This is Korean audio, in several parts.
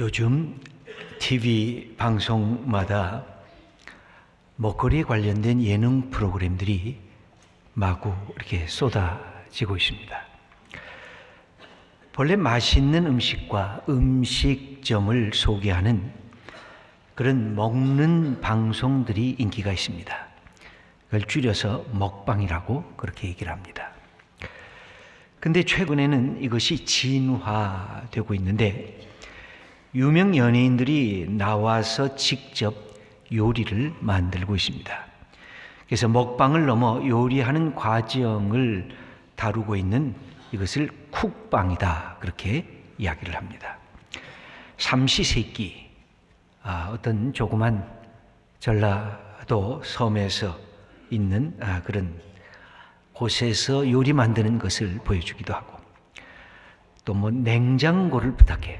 요즘 TV 방송마다 먹거리에 관련된 예능 프로그램들이 마구 이렇게 쏟아지고 있습니다. 본래 맛있는 음식과 음식점을 소개하는 그런 먹는 방송들이 인기가 있습니다. 그걸 줄여서 먹방이라고 그렇게 얘기를 합니다. 근데 최근에는 이것이 진화되고 있는데 유명 연예인들이 나와서 직접 요리를 만들고 있습니다. 그래서 먹방을 넘어 요리하는 과정을 다루고 있는 이것을 쿡방이다 그렇게 이야기를 합니다. 삼시세끼 어떤 조그만 전라도 섬에서 있는 그런 곳에서 요리 만드는 것을 보여주기도 하고 또 뭐 냉장고를 부탁해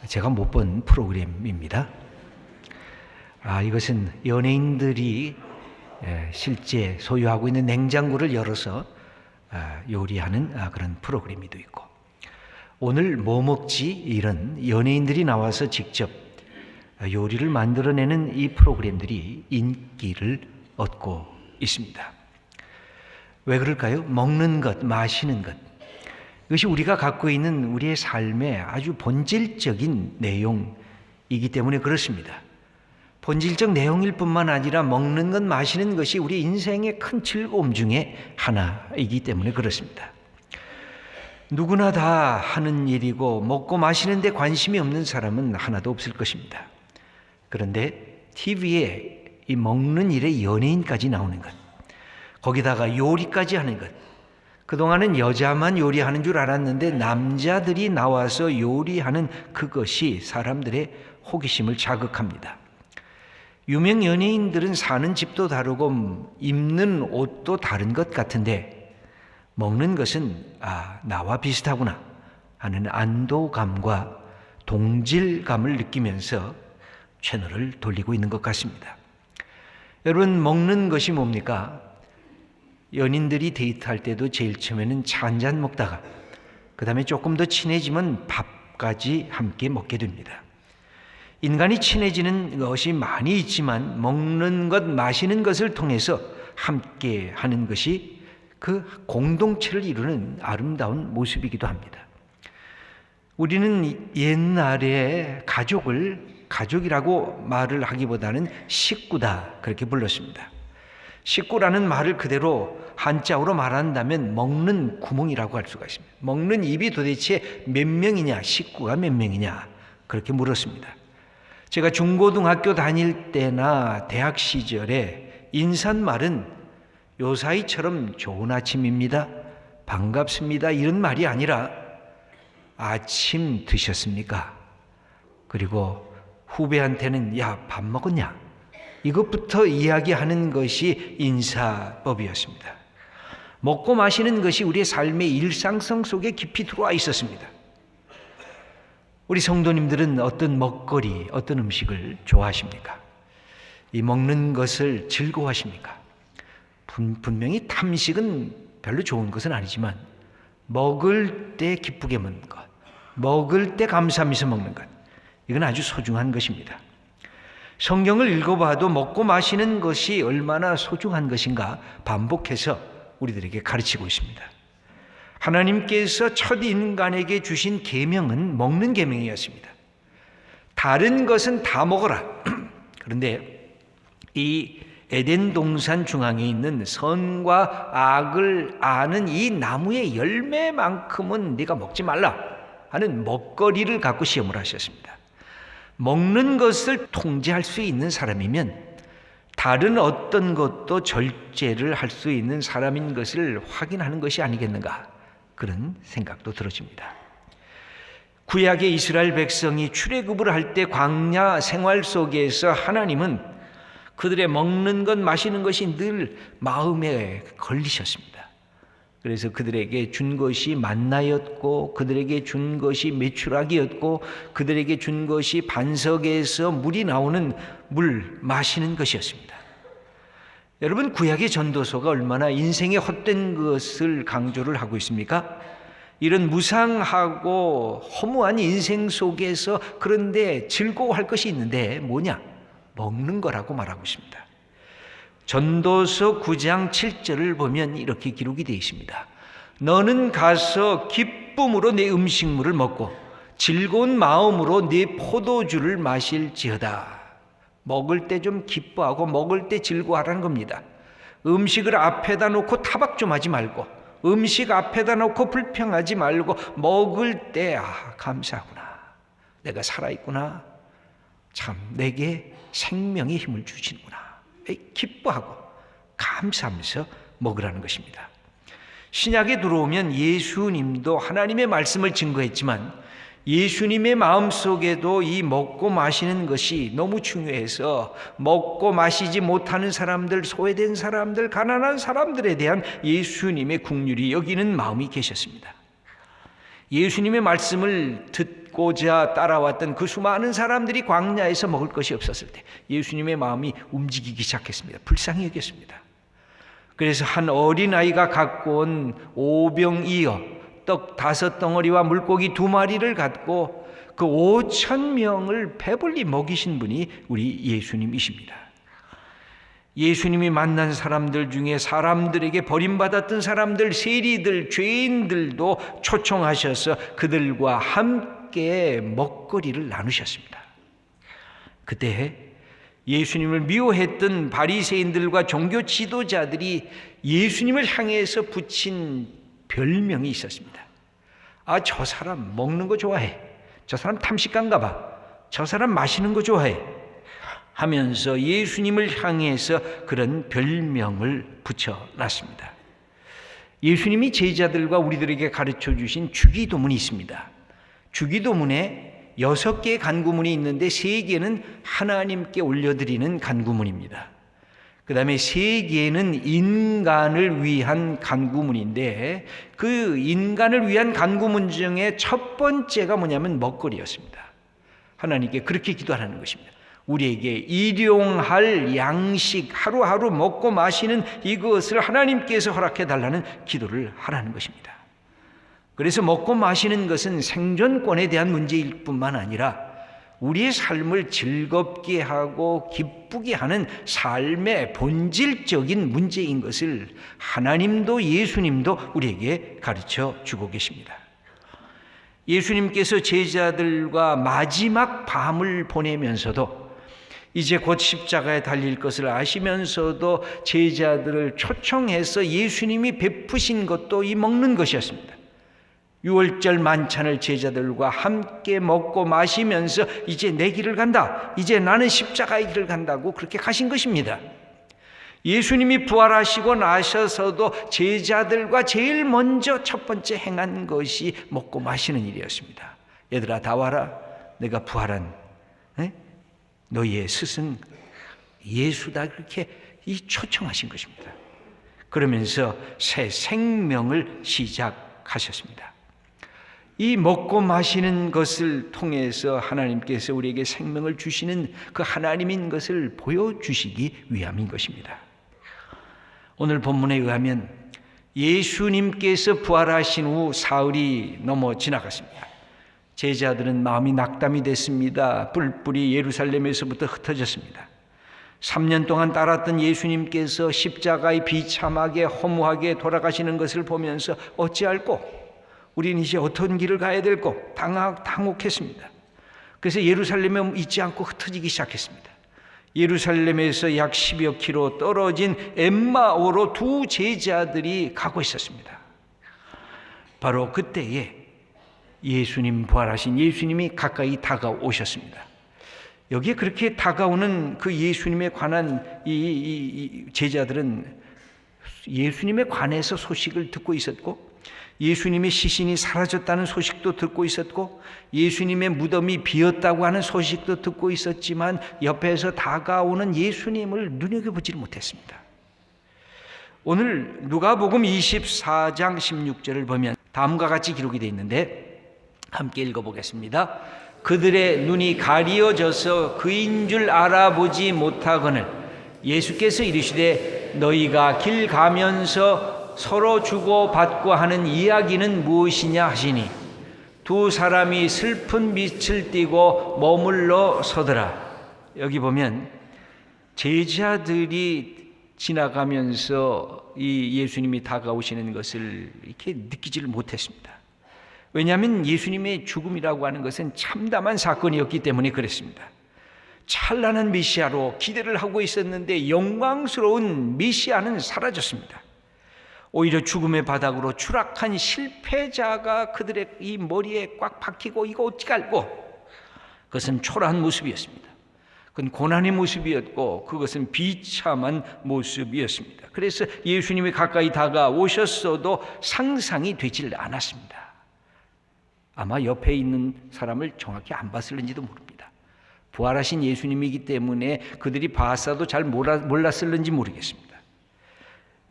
제가 못 본 프로그램입니다. 이것은 연예인들이 실제 소유하고 있는 냉장고를 열어서 요리하는 그런 프로그램이도 있고 오늘 뭐 먹지 이런 연예인들이 나와서 직접 요리를 만들어내는 이 프로그램들이 인기를 얻고 있습니다. 왜 그럴까요? 먹는 것, 마시는 것 이것이 우리가 갖고 있는 우리의 삶의 아주 본질적인 내용이기 때문에 그렇습니다. 본질적 내용일 뿐만 아니라 먹는 것, 마시는 것이 우리 인생의 큰 즐거움 중에 하나이기 때문에 그렇습니다. 누구나 다 하는 일이고 먹고 마시는 데 관심이 없는 사람은 하나도 없을 것입니다. 그런데 TV에 이 먹는 일에 연예인까지 나오는 것, 거기다가 요리까지 하는 것, 그동안은 여자만 요리하는 줄 알았는데 남자들이 나와서 요리하는 그것이 사람들의 호기심을 자극합니다. 유명 연예인들은 사는 집도 다르고 입는 옷도 다른 것 같은데 먹는 것은 나와 비슷하구나 하는 안도감과 동질감을 느끼면서 채널을 돌리고 있는 것 같습니다. 여러분, 먹는 것이 뭡니까? 연인들이 데이트할 때도 제일 처음에는 차 한잔 먹다가 그 다음에 조금 더 친해지면 밥까지 함께 먹게 됩니다. 인간이 친해지는 것이 많이 있지만 먹는 것, 마시는 것을 통해서 함께 하는 것이 그 공동체를 이루는 아름다운 모습이기도 합니다. 우리는 옛날에 가족이라고 말을 하기보다는 식구다 그렇게 불렀습니다. 식구라는 말을 그대로 한자어로 말한다면 먹는 구멍이라고 할 수가 있습니다. 먹는 입이 도대체 몇 명이냐, 식구가 몇 명이냐 그렇게 물었습니다. 제가 중고등학교 다닐 때나 대학 시절에 인사말은 요사이처럼 좋은 아침입니다, 반갑습니다 이런 말이 아니라 아침 드셨습니까? 그리고 후배한테는 야, 밥 먹었냐? 이것부터 이야기하는 것이 인사법이었습니다. 먹고 마시는 것이 우리의 삶의 일상성 속에 깊이 들어와 있었습니다. 우리 성도님들은 어떤 먹거리, 어떤 음식을 좋아하십니까? 이 먹는 것을 즐거워하십니까? 분명히 탐식은 별로 좋은 것은 아니지만 먹을 때 기쁘게 먹는 것, 먹을 때 감사하면서 먹는 것, 이건 아주 소중한 것입니다. 성경을 읽어봐도 먹고 마시는 것이 얼마나 소중한 것인가 반복해서 우리들에게 가르치고 있습니다. 하나님께서 첫 인간에게 주신 계명은 먹는 계명이었습니다. 다른 것은 다 먹어라. 그런데 이 에덴 동산 중앙에 있는 선과 악을 아는 이 나무의 열매만큼은 네가 먹지 말라 하는 먹거리를 갖고 시험을 하셨습니다. 먹는 것을 통제할 수 있는 사람이면 다른 어떤 것도 절제를 할 수 있는 사람인 것을 확인하는 것이 아니겠는가 그런 생각도 들어집니다. 구약의 이스라엘 백성이 출애굽을 할 때 광야 생활 속에서 하나님은 그들의 먹는 것 마시는 것이 늘 마음에 걸리셨습니다. 그래서 그들에게 준 것이 만나였고 그들에게 준 것이 메추라기였고 그들에게 준 것이 반석에서 물이 나오는 물 마시는 것이었습니다. 여러분, 구약의 전도서가 얼마나 인생의 헛된 것을 강조를 하고 있습니까? 이런 무상하고 허무한 인생 속에서 그런데 즐거워할 것이 있는데 뭐냐? 먹는 거라고 말하고 있습니다. 전도서 9장 7절을 보면 이렇게 기록이 되어 있습니다. 너는 가서 기쁨으로 내 음식물을 먹고 즐거운 마음으로 네 포도주를 마실지어다. 먹을 때 좀 기뻐하고 먹을 때 즐거워하라는 겁니다. 음식을 앞에다 놓고 타박 좀 하지 말고, 음식 앞에다 놓고 불평하지 말고, 먹을 때 감사하구나, 내가 살아있구나, 참 내게 생명의 힘을 주시는구나, 기뻐하고 감사하면서 먹으라는 것입니다. 신약에 들어오면 예수님도 하나님의 말씀을 증거했지만 예수님의 마음속에도 이 먹고 마시는 것이 너무 중요해서 먹고 마시지 못하는 사람들, 소외된 사람들, 가난한 사람들에 대한 예수님의 긍휼히 여기는 마음이 계셨습니다. 예수님의 말씀을 듣고자 따라왔던 그 수많은 사람들이 광야에서 먹을 것이 없었을 때 예수님의 마음이 움직이기 시작했습니다. 불쌍히 여겼습니다. 그래서 한 어린아이가 갖고 온 오병이어 떡 5덩어리와 물고기 2마리를 갖고 그 5,000명을 배불리 먹이신 분이 우리 예수님이십니다. 예수님이 만난 사람들 중에 사람들에게 버림받았던 사람들, 세리들, 죄인들도 초청하셔서 그들과 함께 먹거리를 나누셨습니다. 그때 예수님을 미워했던 바리새인들과 종교 지도자들이 예수님을 향해서 붙인 별명이 있었습니다. 저 사람 먹는 거 좋아해, 저 사람 탐식가인가 봐, 저 사람 마시는 거 좋아해 하면서 예수님을 향해서 그런 별명을 붙여놨습니다. 예수님이 제자들과 우리들에게 가르쳐 주신 주기도문이 있습니다. 주기도문에 6개의 간구문이 있는데 3개는 하나님께 올려드리는 간구문입니다. 그 다음에 3개는 인간을 위한 간구문인데 그 인간을 위한 간구문 중에 첫 번째가 뭐냐면 먹거리였습니다. 하나님께 그렇게 기도하라는 것입니다. 우리에게 일용할 양식, 하루하루 먹고 마시는 이것을 하나님께서 허락해 달라는 기도를 하라는 것입니다. 그래서 먹고 마시는 것은 생존권에 대한 문제일 뿐만 아니라 우리의 삶을 즐겁게 하고 기쁘게 하는 삶의 본질적인 문제인 것을 하나님도 예수님도 우리에게 가르쳐 주고 계십니다. 예수님께서 제자들과 마지막 밤을 보내면서도 이제 곧 십자가에 달릴 것을 아시면서도 제자들을 초청해서 예수님이 베푸신 것도 이 먹는 것이었습니다. 유월절 만찬을 제자들과 함께 먹고 마시면서 이제 내 길을 간다, 이제 나는 십자가의 길을 간다고 그렇게 가신 것입니다. 예수님이 부활하시고 나셔서도 제자들과 제일 먼저 첫 번째 행한 것이 먹고 마시는 일이었습니다. 얘들아 다 와라, 내가 부활한 너희의 스승 예수다, 그렇게 초청하신 것입니다. 그러면서 새 생명을 시작하셨습니다. 이 먹고 마시는 것을 통해서 하나님께서 우리에게 생명을 주시는 그 하나님인 것을 보여주시기 위함인 것입니다. 오늘 본문에 의하면 예수님께서 부활하신 후 사흘이 넘어 지나갔습니다. 제자들은 마음이 낙담이 됐습니다. 뿔뿔이 예루살렘에서부터 흩어졌습니다. 3년 동안 따랐던 예수님께서 십자가의 비참하게 허무하게 돌아가시는 것을 보면서 어찌할꼬, 우리는 이제 어떤 길을 가야 될꼬 당혹했습니다. 그래서 예루살렘에 있지 않고 흩어지기 시작했습니다. 예루살렘에서 약 10여 킬로 떨어진 엠마오로 2 제자들이 가고 있었습니다. 바로 그때에 예수님, 부활하신 예수님이 가까이 다가오셨습니다. 여기에 그렇게 다가오는 그 예수님에 관한 이 제자들은 예수님에 관해서 소식을 듣고 있었고, 예수님의 시신이 사라졌다는 소식도 듣고 있었고, 예수님의 무덤이 비었다고 하는 소식도 듣고 있었지만 옆에서 다가오는 예수님을 눈여겨보지를 못했습니다. 오늘 누가복음 24장 16절을 보면 다음과 같이 기록이 되어 있는데 함께 읽어보겠습니다. 그들의 눈이 가리어져서 그인 줄 알아보지 못하거늘 예수께서 이르시되 너희가 길 가면서 서로 주고받고 하는 이야기는 무엇이냐 하시니 두 사람이 슬픈 빛을 띠고 머물러 서더라. 여기 보면 제자들이 지나가면서 이 예수님이 다가오시는 것을 이렇게 느끼지를 못했습니다. 왜냐하면 예수님의 죽음이라고 하는 것은 참담한 사건이었기 때문에 그랬습니다. 찬란한 메시아로 기대를 하고 있었는데 영광스러운 메시아는 사라졌습니다. 오히려 죽음의 바닥으로 추락한 실패자가 그들의 이 머리에 꽉 박히고 이거 어찌 알고, 그것은 초라한 모습이었습니다. 그건 고난의 모습이었고 그것은 비참한 모습이었습니다. 그래서 예수님이 가까이 다가오셨어도 상상이 되질 않았습니다. 아마 옆에 있는 사람을 정확히 안 봤을는지도 모릅니다. 부활하신 예수님이기 때문에 그들이 봤어도 잘 몰랐을는지 모르겠습니다.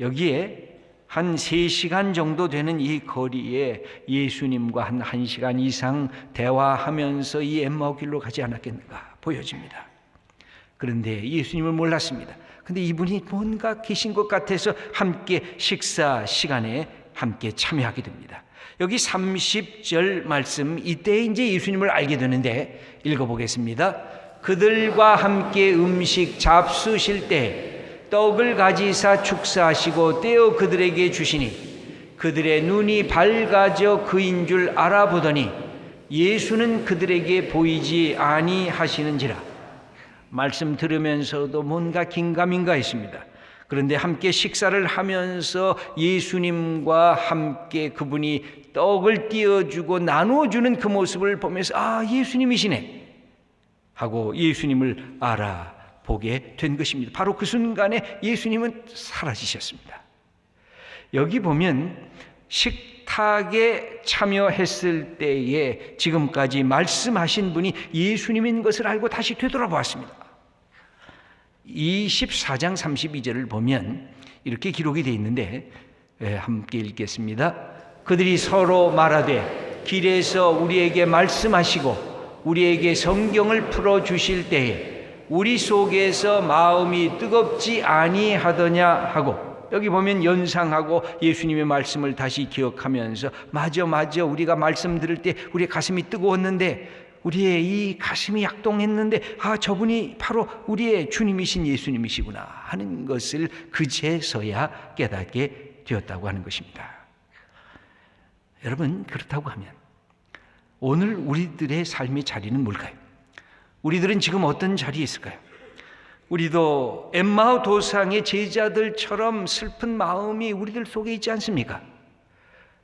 여기에 한 3시간 정도 되는 이 거리에 예수님과 한 1시간 이상 대화하면서 이 엠마오 길로 가지 않았겠는가 보여집니다. 그런데 예수님을 몰랐습니다. 그런데 이분이 뭔가 계신 것 같아서 함께 식사 시간에 함께 참여하게 됩니다. 여기 30절 말씀, 이때 이제 예수님을 알게 되는데 읽어보겠습니다. 그들과 함께 음식 잡수실 때 떡을 가지사 축사하시고 떼어 그들에게 주시니 그들의 눈이 밝아져 그인 줄 알아보더니 예수는 그들에게 보이지 아니하시는지라. 말씀 들으면서도 뭔가 긴가민가 했습니다. 그런데 함께 식사를 하면서 예수님과 함께 그분이 떡을 띄워주고 나누어주는 그 모습을 보면서 아, 예수님이시네 하고 예수님을 알아보게 된 것입니다. 바로 그 순간에 예수님은 사라지셨습니다. 여기 보면 식탁에 참여했을 때에 지금까지 말씀하신 분이 예수님인 것을 알고 다시 되돌아보았습니다. 24장 32절을 보면 이렇게 기록이 되어 있는데 함께 읽겠습니다. 그들이 서로 말하되 길에서 우리에게 말씀하시고 우리에게 성경을 풀어주실 때에 우리 속에서 마음이 뜨겁지 아니하더냐 하고, 여기 보면 연상하고 예수님의 말씀을 다시 기억하면서 맞아 우리가 말씀 들을 때 우리의 가슴이 뜨거웠는데, 우리의 이 가슴이 약동했는데 아, 저분이 바로 우리의 주님이신 예수님이시구나 하는 것을 그제서야 깨닫게 되었다고 하는 것입니다. 여러분, 그렇다고 하면 오늘 우리들의 삶의 자리는 뭘까요? 우리들은 지금 어떤 자리에 있을까요? 우리도 엠마오 도상의 제자들처럼 슬픈 마음이 우리들 속에 있지 않습니까?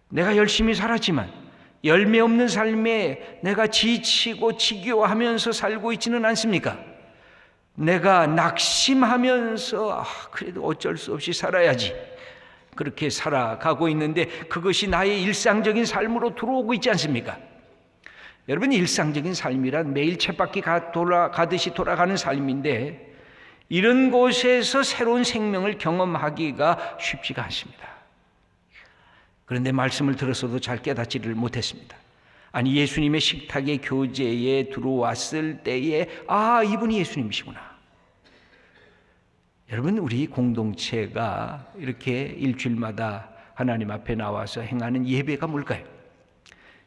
내가 열심히 살았지만 열매 없는 삶에 내가 지치고 지겨워하면서 살고 있지는 않습니까? 내가 낙심하면서 그래도 어쩔 수 없이 살아야지 그렇게 살아가고 있는데 그것이 나의 일상적인 삶으로 들어오고 있지 않습니까? 여러분, 일상적인 삶이란 매일 쳇바퀴 가듯이 돌아가는 삶인데 이런 곳에서 새로운 생명을 경험하기가 쉽지가 않습니다. 그런데 말씀을 들었어도 잘 깨닫지를 못했습니다. 아니, 예수님의 식탁의 교제에 들어왔을 때에 아, 이분이 예수님이시구나. 여러분, 우리 공동체가 이렇게 일주일마다 하나님 앞에 나와서 행하는 예배가 뭘까요?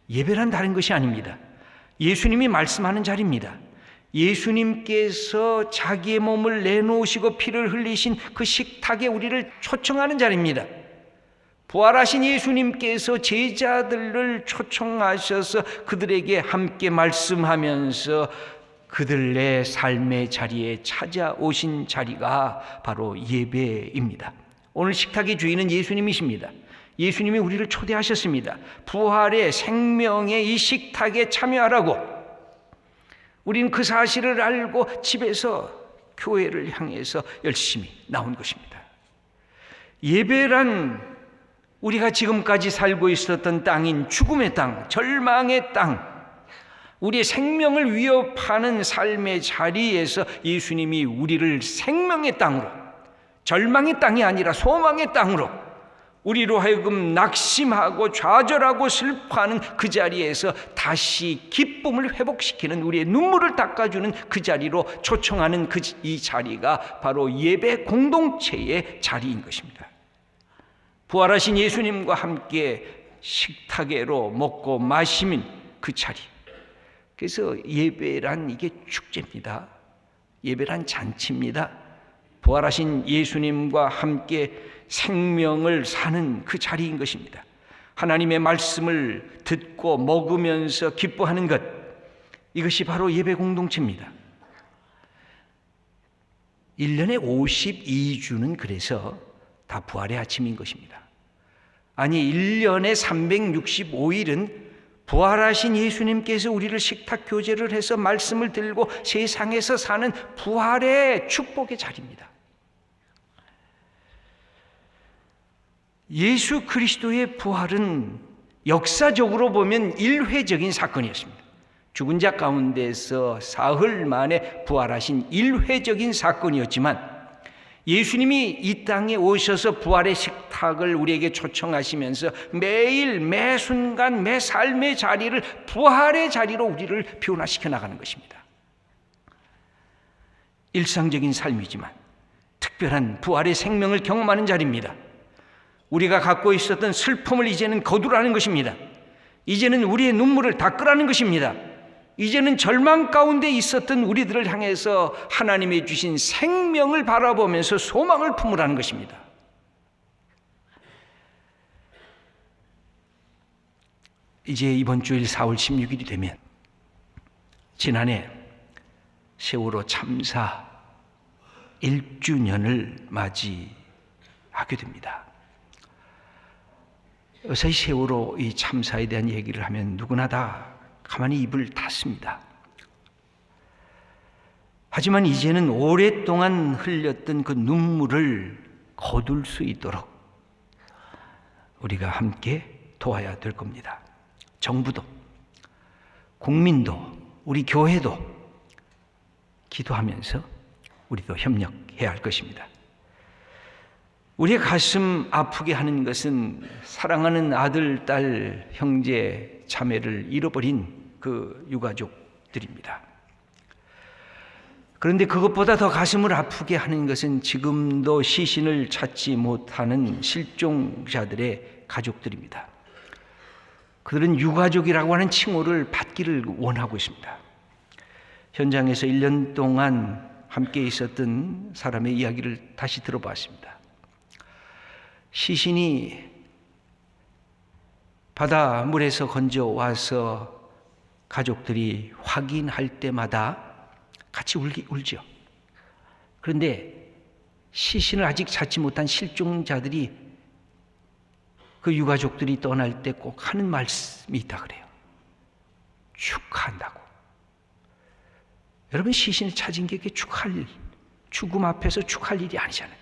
예배란 다른 것이 아닙니다. 예수님이 말씀하는 자리입니다. 예수님께서 자기의 몸을 내놓으시고 피를 흘리신 그 식탁에 우리를 초청하는 자리입니다. 부활하신 예수님께서 제자들을 초청하셔서 그들에게 함께 말씀하면서 그들의 삶의 자리에 찾아오신 자리가 바로 예배입니다. 오늘 식탁의 주인은 예수님이십니다. 예수님이 우리를 초대하셨습니다. 부활의 생명의 이 식탁에 참여하라고. 우리는 그 사실을 알고 집에서 교회를 향해서 열심히 나온 것입니다. 예배란 우리가 지금까지 살고 있었던 땅인 죽음의 땅, 절망의 땅, 우리의 생명을 위협하는 삶의 자리에서 예수님이 우리를 생명의 땅으로, 절망의 땅이 아니라 소망의 땅으로, 우리로 하여금 낙심하고 좌절하고 슬퍼하는 그 자리에서 다시 기쁨을 회복시키는, 우리의 눈물을 닦아주는 그 자리로 초청하는 이 자리가 바로 예배 공동체의 자리인 것입니다. 부활하신 예수님과 함께 식탁에로 먹고 마시는 그 자리. 그래서 예배란 이게 축제입니다. 예배란 잔치입니다. 부활하신 예수님과 함께 생명을 사는 그 자리인 것입니다. 하나님의 말씀을 듣고 먹으면서 기뻐하는 것, 이것이 바로 예배 공동체입니다. 1년에 52주는 그래서 다 부활의 아침인 것입니다. 아니, 1년에 365일은 부활하신 예수님께서 우리를 식탁 교제를 해서 말씀을 들고 세상에서 사는 부활의 축복의 자리입니다. 예수 그리스도의 부활은 역사적으로 보면 일회적인 사건이었습니다. 죽은 자 가운데서 사흘 만에 부활하신 일회적인 사건이었지만, 예수님이 이 땅에 오셔서 부활의 식탁을 우리에게 초청하시면서 매일 매 순간 매 삶의 자리를 부활의 자리로 우리를 변화시켜 나가는 것입니다. 일상적인 삶이지만 특별한 부활의 생명을 경험하는 자리입니다. 우리가 갖고 있었던 슬픔을 이제는 거두라는 것입니다. 이제는 우리의 눈물을 닦으라는 것입니다. 이제는 절망 가운데 있었던 우리들을 향해서 하나님이 주신 생명을 바라보면서 소망을 품으라는 것입니다. 이제 이번 주일 4월 16일이 되면 지난해 세월호 참사 1주년을 맞이하게 됩니다. 요새 세월호 이 참사에 대한 얘기를 하면 누구나 다 가만히 입을 닫습니다. 하지만 이제는 오랫동안 흘렸던 그 눈물을 거둘 수 있도록 우리가 함께 도와야 될 겁니다. 정부도, 국민도, 우리 교회도 기도하면서 우리도 협력해야 할 것입니다. 우리의 가슴 아프게 하는 것은 사랑하는 아들, 딸, 형제, 자매를 잃어버린 그 유가족들입니다. 그런데 그것보다 더 가슴을 아프게 하는 것은 지금도 시신을 찾지 못하는 실종자들의 가족들입니다. 그들은 유가족이라고 하는 칭호를 받기를 원하고 있습니다. 현장에서 1년 동안 함께 있었던 사람의 이야기를 다시 들어봤습니다. 시신이 바닷물에서 건져와서 가족들이 확인할 때마다 같이 울죠. 그런데 시신을 아직 찾지 못한 실종자들이 그 유가족들이 떠날 때 꼭 하는 말씀이 있다 그래요. 축하한다고. 여러분, 시신을 찾은 게 축하할 일, 죽음 앞에서 축하할 일이 아니잖아요.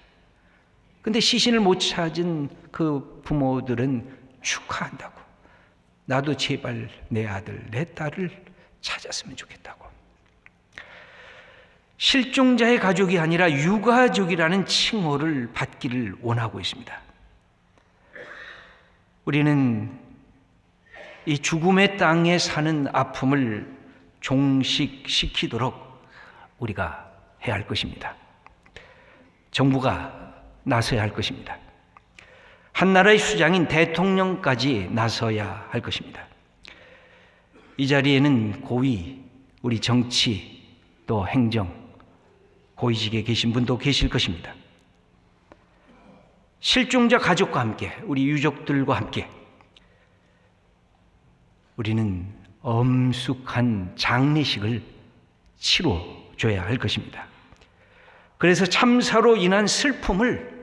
근데 시신을 못 찾은 그 부모들은 축하한다고. 나도 제발 내 아들, 내 딸을 찾았으면 좋겠다고. 실종자의 가족이 아니라 유가족이라는 칭호를 받기를 원하고 있습니다. 우리는 이 죽음의 땅에 사는 아픔을 종식시키도록 우리가 해야 할 것입니다. 정부가 나서야 할 것입니다. 한 나라의 수장인 대통령까지 나서야 할 것입니다. 이 자리에는 고위, 우리 정치, 또 행정, 고위직에 계신 분도 계실 것입니다. 실종자 가족과 함께, 우리 유족들과 함께 우리는 엄숙한 장례식을 치러줘야 할 것입니다. 그래서 참사로 인한 슬픔을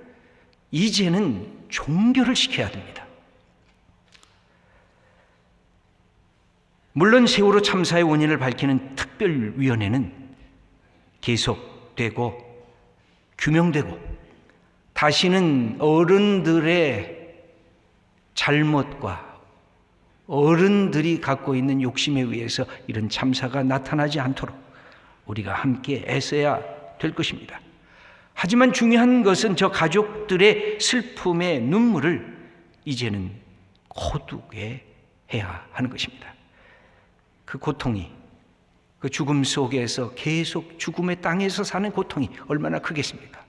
이제는 종결을 시켜야 됩니다. 물론 세월호 참사의 원인을 밝히는 특별위원회는 계속되고 규명되고 다시는 어른들의 잘못과 어른들이 갖고 있는 욕심에 의해서 이런 참사가 나타나지 않도록 우리가 함께 애써야 될 것입니다. 하지만 중요한 것은 저 가족들의 슬픔의 눈물을 이제는 거두게 해야 하는 것입니다. 그 고통이, 그 죽음 속에서 계속 죽음의 땅에서 사는 고통이 얼마나 크겠습니까?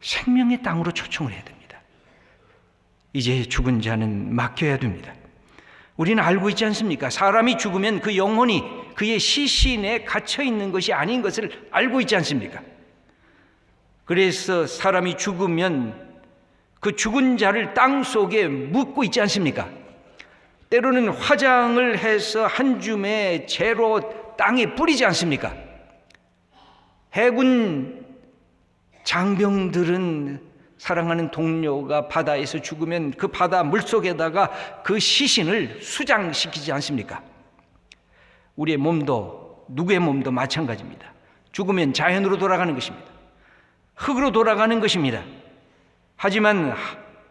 생명의 땅으로 초청을 해야 됩니다. 이제 죽은 자는 맡겨야 됩니다. 우리는 알고 있지 않습니까? 사람이 죽으면 그 영혼이 그의 시신에 갇혀 있는 것이 아닌 것을 알고 있지 않습니까? 그래서 사람이 죽으면 그 죽은 자를 땅 속에 묻고 있지 않습니까? 때로는 화장을 해서 한 줌의 재로 땅에 뿌리지 않습니까? 해군 장병들은 사랑하는 동료가 바다에서 죽으면 그 바다 물속에다가 그 시신을 수장시키지 않습니까? 우리의 몸도, 누구의 몸도 마찬가지입니다. 죽으면 자연으로 돌아가는 것입니다. 흙으로 돌아가는 것입니다. 하지만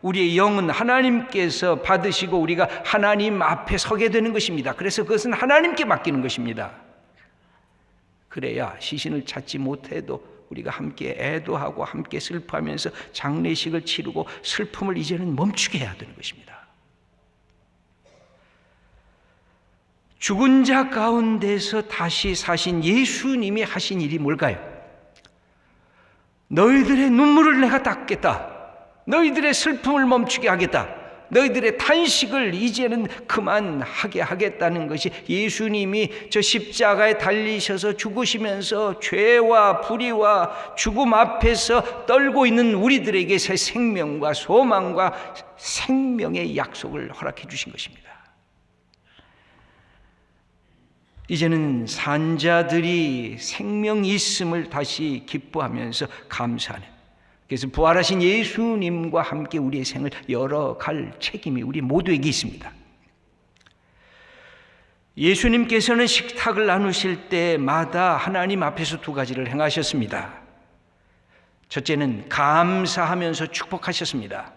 우리의 영은 하나님께서 받으시고 우리가 하나님 앞에 서게 되는 것입니다. 그래서 그것은 하나님께 맡기는 것입니다. 그래야 시신을 찾지 못해도 우리가 함께 애도하고 함께 슬퍼하면서 장례식을 치르고 슬픔을 이제는 멈추게 해야 되는 것입니다. 죽은 자 가운데서 다시 사신 예수님이 하신 일이 뭘까요? 너희들의 눈물을 내가 닦겠다. 너희들의 슬픔을 멈추게 하겠다. 너희들의 탄식을 이제는 그만하게 하겠다는 것이 예수님이 저 십자가에 달리셔서 죽으시면서 죄와 불의와 죽음 앞에서 떨고 있는 우리들에게 새 생명과 소망과 생명의 약속을 허락해 주신 것입니다. 이제는 산자들이 생명이 있음을 다시 기뻐하면서 감사하는, 그래서 부활하신 예수님과 함께 우리의 생을 열어갈 책임이 우리 모두에게 있습니다. 예수님께서는 식탁을 나누실 때마다 하나님 앞에서 두 가지를 행하셨습니다. 첫째는 감사하면서 축복하셨습니다.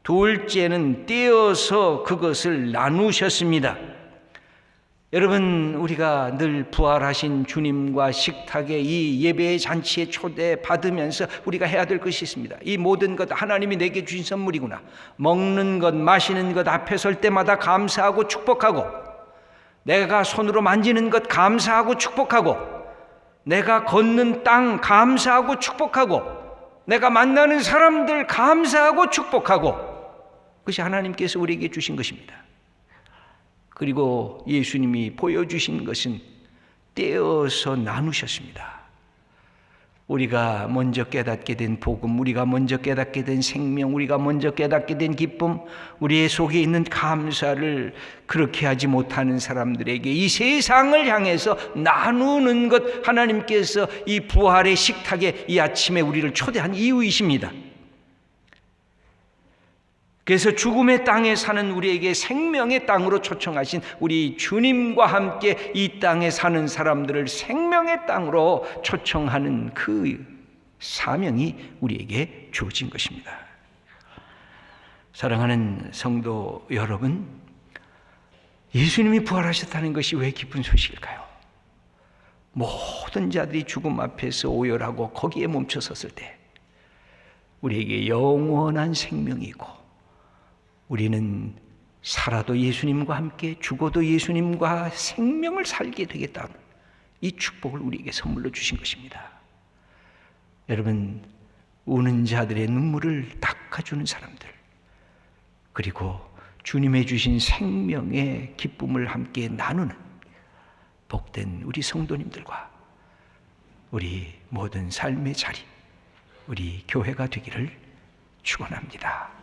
둘째는 떼어서 그것을 나누셨습니다. 여러분, 우리가 늘 부활하신 주님과 식탁의 이 예배의 잔치에 초대받으면서 우리가 해야 될 것이 있습니다. 이 모든 것 하나님이 내게 주신 선물이구나. 먹는 것, 마시는 것 앞에 설 때마다 감사하고 축복하고, 내가 손으로 만지는 것 감사하고 축복하고, 내가 걷는 땅 감사하고 축복하고, 내가 만나는 사람들 감사하고 축복하고, 그것이 하나님께서 우리에게 주신 것입니다. 그리고 예수님이 보여주신 것은 떼어서 나누셨습니다. 우리가 먼저 깨닫게 된 복음, 우리가 먼저 깨닫게 된 생명, 우리가 먼저 깨닫게 된 기쁨, 우리의 속에 있는 감사를 그렇게 하지 못하는 사람들에게 이 세상을 향해서 나누는 것, 하나님께서 이 부활의 식탁에 이 아침에 우리를 초대한 이유이십니다. 그래서 죽음의 땅에 사는 우리에게 생명의 땅으로 초청하신 우리 주님과 함께 이 땅에 사는 사람들을 생명의 땅으로 초청하는 그 사명이 우리에게 주어진 것입니다. 사랑하는 성도 여러분, 예수님이 부활하셨다는 것이 왜 기쁜 소식일까요? 모든 자들이 죽음 앞에서 오열하고 거기에 멈춰섰을 때 우리에게 영원한 생명이 있고, 우리는 살아도 예수님과 함께 죽어도 예수님과 생명을 살게 되겠다는 이 축복을 우리에게 선물로 주신 것입니다. 여러분, 우는 자들의 눈물을 닦아주는 사람들, 그리고 주님의 주신 생명의 기쁨을 함께 나누는 복된 우리 성도님들과 우리 모든 삶의 자리, 우리 교회가 되기를 축원합니다.